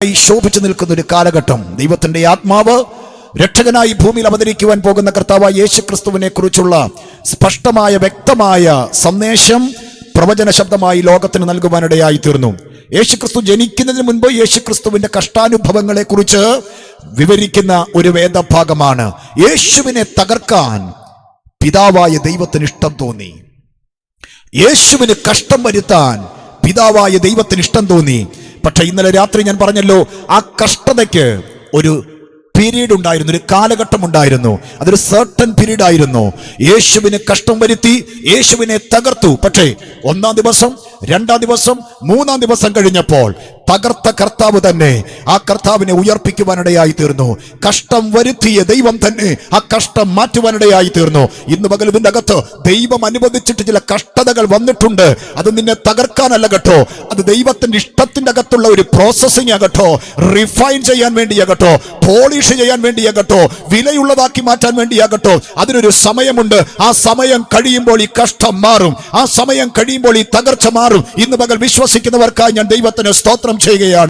ശോഭിച്ചു നിൽക്കുന്ന ഒരു കാലഘട്ടം. ദൈവത്തിന്റെ ആത്മാവ് രക്ഷകനായി ഭൂമിയിൽ അവതരിക്കുവാൻ പോകുന്ന കർത്താവായ യേശുക്രിസ്തുവിനെ കുറിച്ചുള്ള സ്പഷ്ടമായ വ്യക്തമായ സന്ദേശം പ്രവചന ശബ്ദമായി ലോകത്തിന് നൽകുവാനിടയായി തീർന്നു. യേശുക്രിസ്തു ജനിക്കുന്നതിന് മുൻപ് യേശുക്രിസ്തുവിന്റെ കഷ്ടാനുഭവങ്ങളെ കുറിച്ച് വിവരിക്കുന്ന ഒരു വേദഭാഗമാണ്. യേശുവിനെ തകർക്കാൻ പിതാവായ ദൈവത്തിന് ഇഷ്ടം തോന്നി. യേശുവിന് കഷ്ടം വരുത്താൻ പിതാവായ ദൈവത്തിന് ഇഷ്ടം തോന്നി. പക്ഷെ ഇന്നലെ രാത്രി ഞാൻ പറഞ്ഞല്ലോ, ആ കഷ്ടതയ്ക്ക് ഒരു പീരീഡ് ഉണ്ടായിരുന്നു, ഒരു കാലഘട്ടം ഉണ്ടായിരുന്നു. അതൊരു സർട്ടൻ പീരീഡ് ആയിരുന്നു. യേശുവിന് കഷ്ടം വരുത്തി, യേശുവിനെ തകർത്തു. പക്ഷേ 1-ാം ദിവസം, 2-ാം ദിവസം, 3-ാം ദിവസം കഴിഞ്ഞപ്പോൾ തകർത്ത കർത്താവ് തന്നെ ആ കർത്താവിനെ ഉയർപ്പിക്കുവാനിടയായി തീർന്നു. കഷ്ടം വരുത്തിയ ദൈവം തന്നെ ആ കഷ്ടം മാറ്റുവാനിടയായി തീർന്നു. ഇന്ന് പകൽ ഇതിന്റെ അകത്ത് ദൈവം അനുവദിച്ചിട്ട് ചില കഷ്ടതകൾ വന്നിട്ടുണ്ട്. അത് നിന്നെ തകർക്കാനല്ല കേട്ടോ, അത് ദൈവത്തിന്റെ ഇഷ്ടത്തിന്റെ അകത്തുള്ള ഒരു പ്രോസസ്സിംഗ് ആകട്ടോ, റിഫൈൻ ചെയ്യാൻ വേണ്ടിയാകട്ടോ, പോളിഷ് ചെയ്യാൻ വേണ്ടിയാകട്ടോ, വിലയുള്ളതാക്കി മാറ്റാൻ വേണ്ടിയാകട്ടോ. അതിനൊരു സമയമുണ്ട്. ആ സമയം കഴിയുമ്പോൾ ഈ കഷ്ടം മാറും. ആ സമയം കഴിയുമ്പോൾ ഈ തകർച്ച മാറും. ഇന്ന് പകൽ വിശ്വസിക്കുന്നവർക്കായി ഞാൻ ദൈവത്തിന് സ്തോത്രം ചെയ്യുകയാണ്.